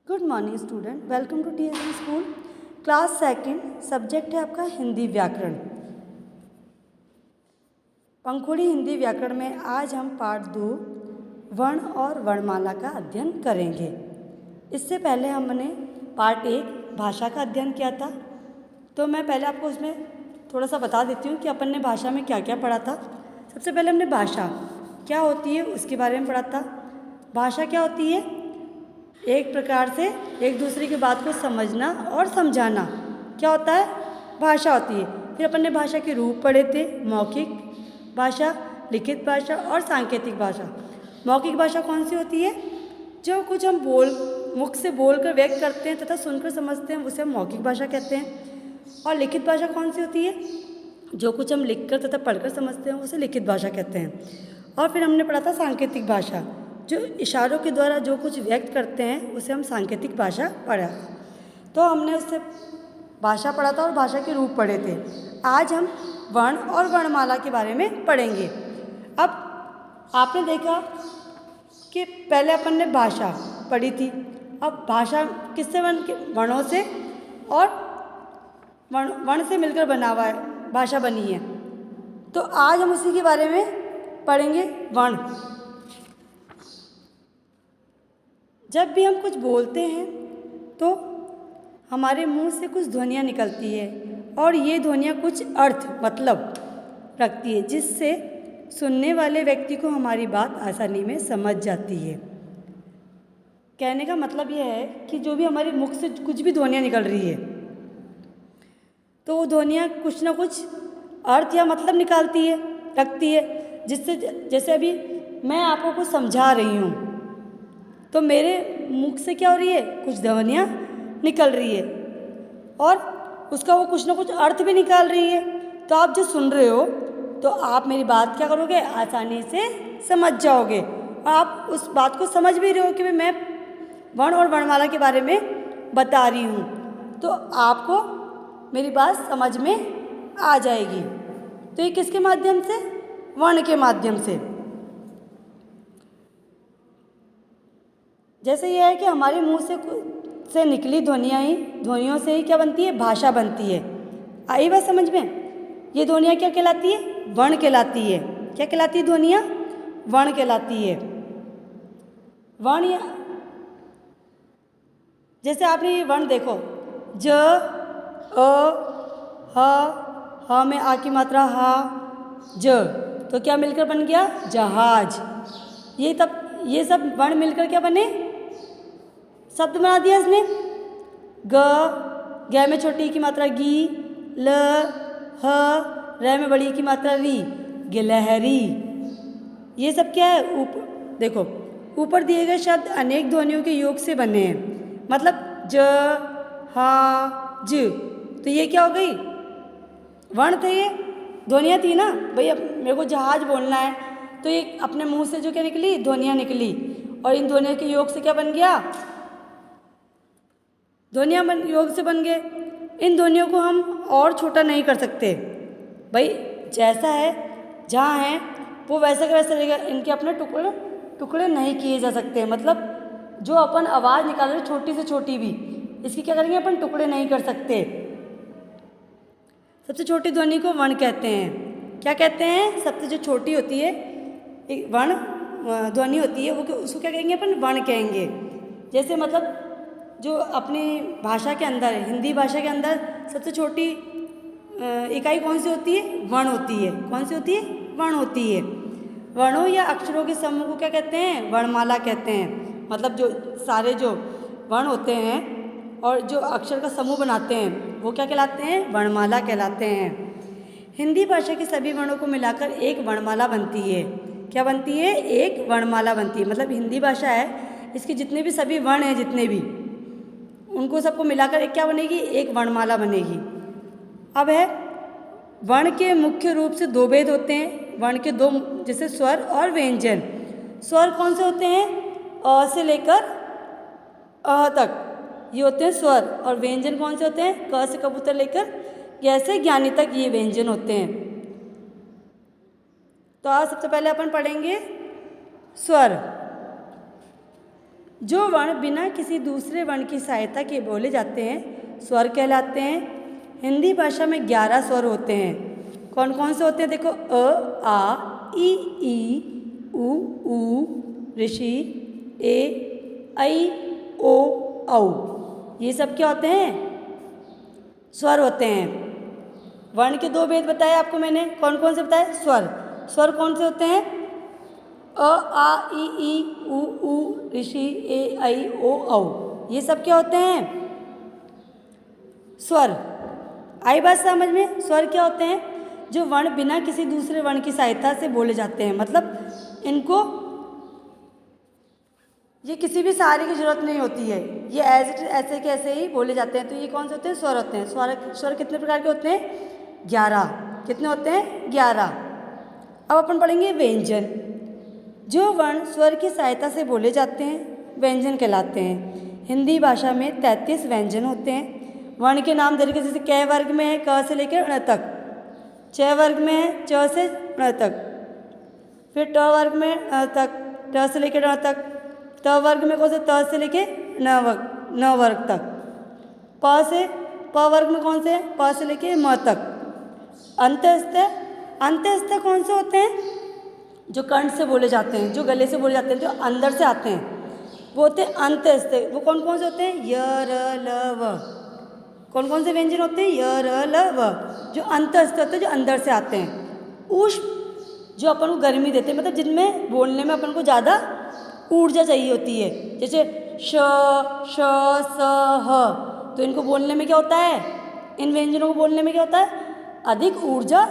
Good morning student, welcome to TSM school. Class second, subject है आपका हिंदी व्याकरण। पंखुड़ी हिंदी व्याकरण में आज हम पार्ट 2 वर्ण और वर्णमाला का अध्ययन करेंगे। इससे पहले हमने पार्ट 1 भाषा का अध्ययन किया था, तो मैं पहले आपको उसमें थोड़ा सा बता देती हूँ कि अपन ने भाषा में क्या क्या पढ़ा था। सबसे पहले हमने भाषा क्या होती है उसके बारे में पढ़ा था। भाषा क्या होती है? एक प्रकार से एक दूसरे की बात को समझना और समझाना क्या होता है? भाषा होती है। फिर अपन ने भाषा के रूप पढ़े थे, मौखिक भाषा, लिखित भाषा और सांकेतिक भाषा। मौखिक भाषा कौन सी होती है? जो कुछ हम मुख से बोलकर व्यक्त करते हैं तथा सुनकर समझते हैं, उसे हम मौखिक भाषा कहते हैं। और लिखित भाषा कौन सी होती है? जो कुछ हम लिखकर तथा पढ़कर समझते हैं, उसे लिखित भाषा कहते हैं। और फिर हमने पढ़ा था सांकेतिक भाषा, जो इशारों के द्वारा जो कुछ व्यक्त करते हैं उसे हम सांकेतिक भाषा पढ़ा। तो हमने उससे भाषा पढ़ा था और भाषा के रूप पढ़े थे। आज हम वर्ण और वर्णमाला के बारे में पढ़ेंगे। अब आपने देखा कि पहले अपन ने भाषा पढ़ी थी। अब भाषा किससे वर्णों से और वर्ण से मिलकर बना हुआ है, भाषा बनी है। तो आज हम उसी के बारे में पढ़ेंगे, वर्ण। जब भी हम कुछ बोलते हैं तो हमारे मुंह से कुछ ध्वनियाँ निकलती है और ये ध्वनियाँ कुछ अर्थ मतलब रखती है, जिससे सुनने वाले व्यक्ति को हमारी बात आसानी में समझ जाती है। कहने का मतलब यह है कि जो भी हमारे मुख से कुछ भी ध्वनियाँ निकल रही है तो वो ध्वनियाँ कुछ ना कुछ अर्थ या मतलब निकालती है, रखती है, जिससे जैसे अभी मैं आपको कुछ समझा रही हूँ तो मेरे मुख से क्या हो रही है? कुछ ध्वनियाँ निकल रही है और उसका वो कुछ ना कुछ अर्थ भी निकाल रही है। तो आप जो सुन रहे हो तो आप मेरी बात क्या करोगे? आसानी से समझ जाओगे और आप उस बात को समझ भी रहे हो कि मैं वर्ण और वर्णमाला के बारे में बता रही हूँ, तो आपको मेरी बात समझ में आ जाएगी। तो ये किसके माध्यम से? वर्ण के माध्यम से। जैसे यह है कि हमारे मुंह से निकली ध्वनियों से ही क्या बनती है? भाषा बनती है। आई बात समझ में? ये ध्वनियाँ क्या कहलाती है? वर्ण कहलाती है। क्या कहलाती है ध्वनियाँ? वर्ण कहलाती है। वर्ण जैसे आपने ये वर्ण देखो, ज, अ, ह में आ की मात्रा हा, ज, तो क्या मिलकर बन गया? जहाज। ये सब वर्ण मिलकर क्या बने? शब्द बना दिया इसने। ग में छोटी की मात्रा गी, ल, ह, र में बड़ी की मात्रा री, गिलहरी। ये सब क्या है? देखो, ऊपर दिए गए शब्द अनेक ध्वनियों के योग से बने हैं। मतलब ज, हा, ज, तो ये क्या हो गई? वर्ण थे, ये ध्वनियाँ थी ना। भैया मेरे को जहाज बोलना है तो ये अपने मुंह से जो क्या निकली? ध्वनियाँ निकली, और इन ध्वनियों के योग से क्या बन गया? ध्वनियाँ योग से बन गए। इन ध्वनियों को हम और छोटा नहीं कर सकते। भाई जैसा है, जहाँ है वो वैसा का वैसा रहेगा। इनके अपने टुकड़े नहीं किए जा सकते। मतलब जो अपन आवाज़ निकाल रहे छोटी से छोटी भी, इसकी क्या करेंगे? अपन टुकड़े नहीं कर सकते। सबसे छोटी ध्वनि को वर्ण कहते हैं। क्या कहते हैं? सबसे जो छोटी होती है एक वर्ण ध्वनि होती है, वो उसको क्या कहेंगे? अपन वर्ण कहेंगे। जैसे मतलब जो अपनी भाषा के अंदर है, हिंदी भाषा के अंदर सबसे छोटी इकाई कौन सी होती है? वर्ण होती है। कौन सी होती है? वर्ण होती है। वर्णों या अक्षरों के समूह को क्या कहते हैं? वर्णमाला कहते हैं। मतलब जो सारे जो वर्ण होते हैं और जो अक्षर का समूह बनाते हैं वो क्या कहलाते हैं? वर्णमाला कहलाते हैं। हिंदी भाषा के सभी वर्णों को मिलाकर एक वर्णमाला बनती है। क्या बनती है? एक वर्णमाला बनती है। मतलब हिंदी भाषा है, इसके जितने भी सभी वर्ण हैं, जितने भी, उनको सबको मिलाकर एक क्या बनेगी? एक वर्णमाला बनेगी। अब है वर्ण के मुख्य रूप से दो भेद होते हैं। वर्ण के दो, जैसे स्वर और व्यंजन। स्वर कौन से होते हैं? अ से लेकर अह तक ये होते हैं स्वर, और व्यंजन कौन से होते हैं? क से कबूतर लेकर य से ज्ञानी तक ये व्यंजन होते हैं। तो आज सबसे पहले अपन पढ़ेंगे स्वर। जो वर्ण बिना किसी दूसरे वर्ण की सहायता के बोले जाते हैं स्वर कहलाते हैं। हिंदी भाषा में 11 स्वर होते हैं। कौन कौन से होते हैं? देखो, अ, आ, ई, ऊ, ऋषि, ए, ऐ, ओ, औ। ये सब क्या होते हैं? स्वर होते हैं। वर्ण के 2 भेद बताए आपको मैंने। कौन कौन से बताए? स्वर। स्वर कौन से होते हैं? अ, आ, ई, ऊ, ऋषि, ए, ऐ, ओ, औ। ये सब क्या होते हैं? स्वर। आई बात समझ में? स्वर क्या होते हैं? जो वर्ण बिना किसी दूसरे वर्ण की सहायता से बोले जाते हैं, मतलब इनको ये किसी भी सहारे की जरूरत नहीं होती है, ये ऐसे के ऐसे ही बोले जाते हैं। तो ये कौन से होते हैं? स्वर होते हैं। स्वर कितने प्रकार के होते हैं? 11। कितने होते हैं? 11। अब अपन पढ़ेंगे व्यंजन। जो वर्ण स्वर की सहायता से बोले जाते हैं व्यंजन कहलाते हैं। हिंदी भाषा में 33 व्यंजन होते हैं। वर्ण के नाम तरीके जैसे क वर्ग में है क से लेकर ण तक, च वर्ग में है च से ण तक, फिर ट वर्ग में ण तक, ट से लेकर ण तक, त वर्ग में कौन से? त से लेके न वर्ग तक, प वर्ग में कौन से? प से लेके म तक। अंतस्थ कौन से होते हैं? जो कंठ से बोले जाते हैं, जो गले से बोले जाते हैं, जो अंदर से आते हैं, वो होते हैं अंतस्थ। वो कौन कौन से होते हैं? य, र, ल, व। कौन कौन से व्यंजन होते हैं? य, र, ल, व, जो अंतस्थ होते हैं, जो अंदर से आते हैं। ऊष्म, जो अपन को गर्मी देते हैं, मतलब जिनमें बोलने में अपन को ज़्यादा ऊर्जा चाहिए होती है, जैसे श, स, ह। तो इनको बोलने में क्या होता है? इन व्यंजनों को बोलने में क्या होता है? अधिक ऊर्जा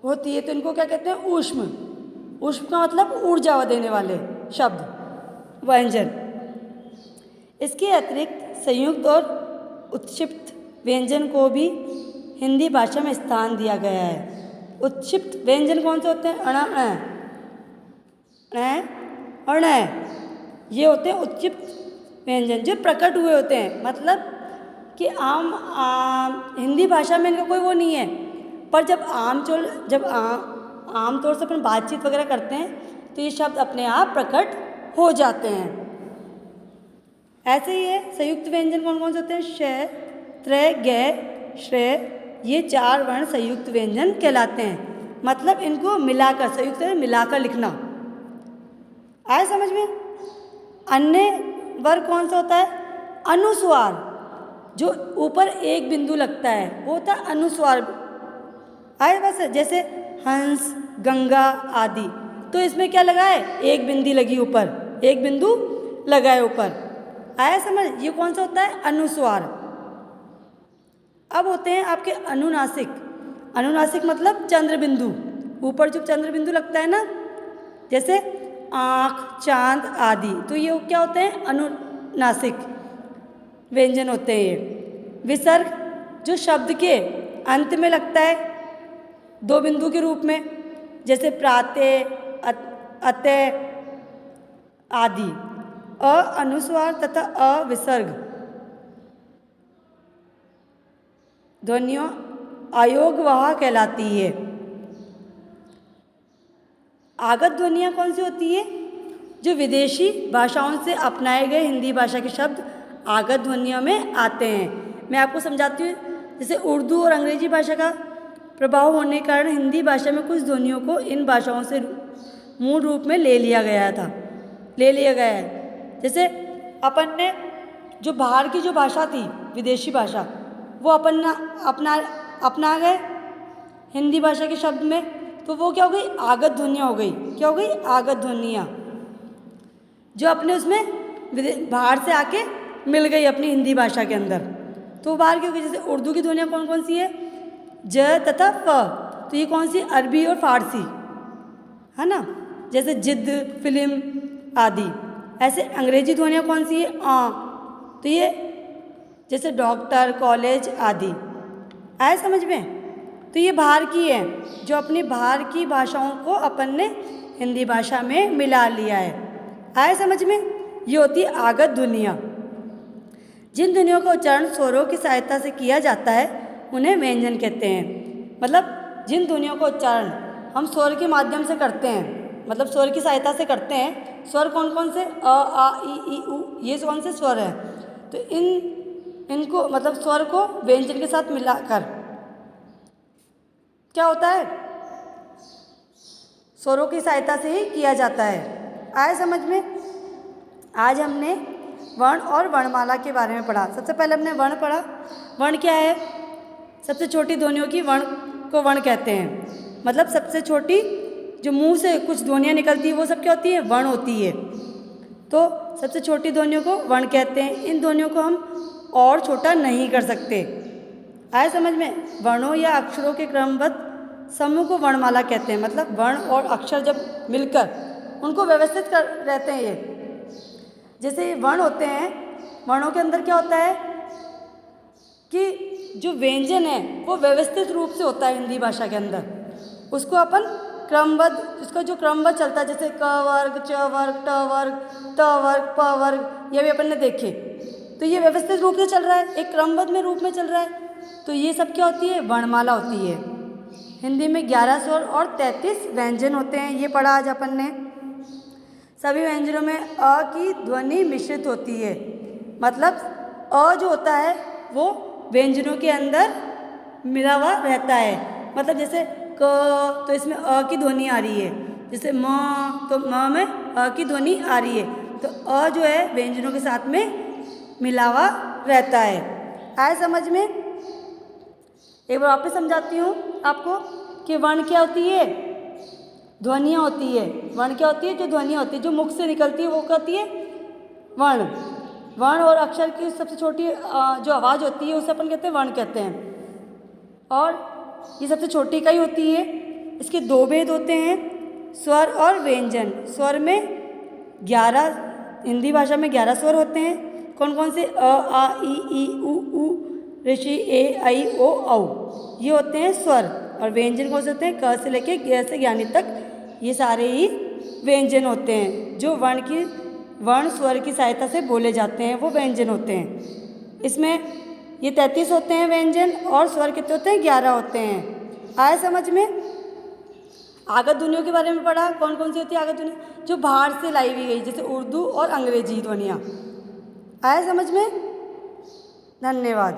होती है, तो इनको क्या कहते हैं? ऊष्म। ऊष्म का मतलब ऊर्जा देने वाले शब्द, व्यंजन। इसके अतिरिक्त संयुक्त और उत्क्षिप्त व्यंजन को भी हिंदी भाषा में स्थान दिया गया है। उत्क्षिप्त व्यंजन कौन से होते हैं? अण, ये होते हैं उत्क्षिप्त व्यंजन, जो प्रकट हुए होते हैं। मतलब कि हिंदी भाषा में इनका कोई वो नहीं है, पर जब आमतौर से अपन बातचीत वगैरह करते हैं तो ये शब्द अपने आप प्रकट हो जाते हैं। ऐसे ही है संयुक्त व्यंजन कौन कौन से होते हैं? श, त्र, ग, श्र। ये 4 वर्ण संयुक्त व्यंजन कहलाते हैं। मतलब इनको मिलाकर, संयुक्त मिलाकर लिखना। आए समझ में? अन्य वर्ग कौन सा होता है? अनुस्वार, जो ऊपर एक बिंदु लगता है वो होता है अनुस्वार। आए बस, जैसे हंस, गंगा आदि। तो इसमें क्या लगा है? एक बिंदी लगी ऊपर, एक बिंदु लगा है ऊपर। आया समझ? ये कौन सा होता है? अनुस्वार। अब होते हैं आपके अनुनासिक। अनुनासिक मतलब चंद्र बिंदु, ऊपर जो चंद्र बिंदु लगता है ना, जैसे आँख, चांद आदि। तो ये क्या होते हैं? अनुनासिक व्यंजन होते हैं ये। विसर्ग, जो शब्द के अंत में लगता है 2 बिंदु के रूप में, जैसे प्रातः, अतः आदि। अ अनुस्वार तथा अ विसर्ग ध्वनियों अयोगवाह कहलाती है। आगत ध्वनियाँ कौन सी होती है? जो विदेशी भाषाओं से अपनाए गए हिंदी भाषा के शब्द आगत ध्वनियों में आते हैं। मैं आपको समझाती हूँ। जैसे उर्दू और अंग्रेजी भाषा का प्रभाव होने के कारण हिंदी भाषा में कुछ ध्वनियों को इन भाषाओं से मूल रूप में ले लिया गया है। जैसे अपन ने जो बाहर की जो भाषा थी, विदेशी भाषा, वो अपना गए हिंदी भाषा के शब्द में, तो वो क्या हो गई? आगत ध्वनियाँ हो गई। क्या हो गई? आगत ध्वनियाँ, जो अपने उसमें बाहर से आके मिल गई अपनी हिंदी भाषा के अंदर। तो बाहर की हो गई। जैसे उर्दू की ध्वनियाँ कौन कौन सी है? ज तथा फ। तो ये कौन सी? अरबी और फारसी, है ना, जैसे जिद, फिल्म आदि। ऐसे अंग्रेजी ध्वनियाँ कौन सी है? तो ये जैसे डॉक्टर, कॉलेज आदि। आए समझ में? तो ये बाहर की है, जो अपनी बाहर की भाषाओं को अपन ने हिंदी भाषा में मिला लिया है। आए समझ में? ये होती है आगत ध्वनियाँ। जिन ध्वनियों का उच्चारण स्वरों की सहायता से किया जाता है उन्हें व्यंजन कहते हैं। मतलब जिन ध्वनियों का उच्चारण हम स्वर के माध्यम से करते हैं, मतलब स्वर की सहायता से करते हैं। स्वर कौन कौन से? अ, आ, ई, उ, ये कौन से स्वर हैं? तो इनको मतलब स्वर को व्यंजन के साथ मिलाकर क्या होता है? स्वरों की सहायता से ही किया जाता है। आए समझ में? आज हमने वर्ण और वर्णमाला के बारे में पढ़ा। सबसे पहले हमने वर्ण पढ़ा। वर्ण क्या है? सबसे छोटी ध्वनियों की वर्ण को वर्ण कहते हैं। मतलब सबसे छोटी जो मुंह से कुछ ध्वनियाँ निकलती है वो सब क्या होती है? वर्ण होती है। तो सबसे छोटी ध्वनियों को वर्ण कहते हैं। इन ध्वनियों को हम और छोटा नहीं कर सकते। आए समझ में? वर्णों या अक्षरों के क्रमबद्ध समूह को वर्णमाला कहते हैं। मतलब वर्ण और अक्षर जब मिलकर उनको व्यवस्थित कर रहते हैं ये। जैसे वर्ण होते हैं, वर्णों के अंदर क्या होता है कि जो व्यंजन है वो व्यवस्थित रूप से होता है हिंदी भाषा के अंदर। उसको अपन क्रमबद्ध, उसका जो क्रमबद्ध चलता है, जैसे क वर्ग, च वर्ग, ट वर्ग, त वर्ग, प वर्ग, ये भी अपन ने देखे। तो ये व्यवस्थित रूप से चल रहा है, एक क्रमबद्ध में रूप में चल रहा है। तो ये सब क्या होती है? वर्णमाला होती है। हिंदी में 11 स्वर और 33 व्यंजन होते हैं। ये पढ़ा आज अपन ने। सभी व्यंजनों में अ की ध्वनि मिश्रित होती है। मतलब अ जो होता है वो व्यंजनों के अंदर मिला हुआ रहता है। मतलब जैसे क, तो इसमें अ की ध्वनि आ रही है। जैसे म, तो म में अ की ध्वनि आ रही है। तो अ जो है व्यंजनों के साथ में मिला हुआ रहता है। आए समझ में? एक बार वापस समझाती हूँ आपको कि वर्ण क्या होती है? ध्वनियाँ होती है। वर्ण क्या होती है? जो ध्वनियाँ होती है, जो मुख से निकलती है वो क्या होती है? वर्ण। वर्ण और अक्षर की सबसे छोटी जो आवाज़ होती है उसे अपन कहते हैं वर्ण कहते हैं। और ये सबसे छोटी इकाई होती है। इसके दो भेद होते हैं, स्वर और व्यंजन। स्वर में 11, हिंदी भाषा में 11 स्वर होते हैं। कौन कौन से? अ, आ, ई, उ, ऋषि, ए, ऐ, ओ, औ। ये होते हैं स्वर। और व्यंजन कौन से होते हैं? क से लेके ग से ज्ञानी तक ये सारे ही व्यंजन होते हैं। जो वर्ण स्वर की सहायता से बोले जाते हैं वो व्यंजन होते हैं। इसमें ये 33 होते हैं व्यंजन, और स्वर कितने होते हैं? 11 होते हैं। आए समझ में? आगत ध्वनियों के बारे में पढ़ा। कौन कौन सी होती है आगत ध्वनि? जो बाहर से लाई हुई गई, जैसे उर्दू और अंग्रेजी ध्वनियाँ। आए समझ में? धन्यवाद।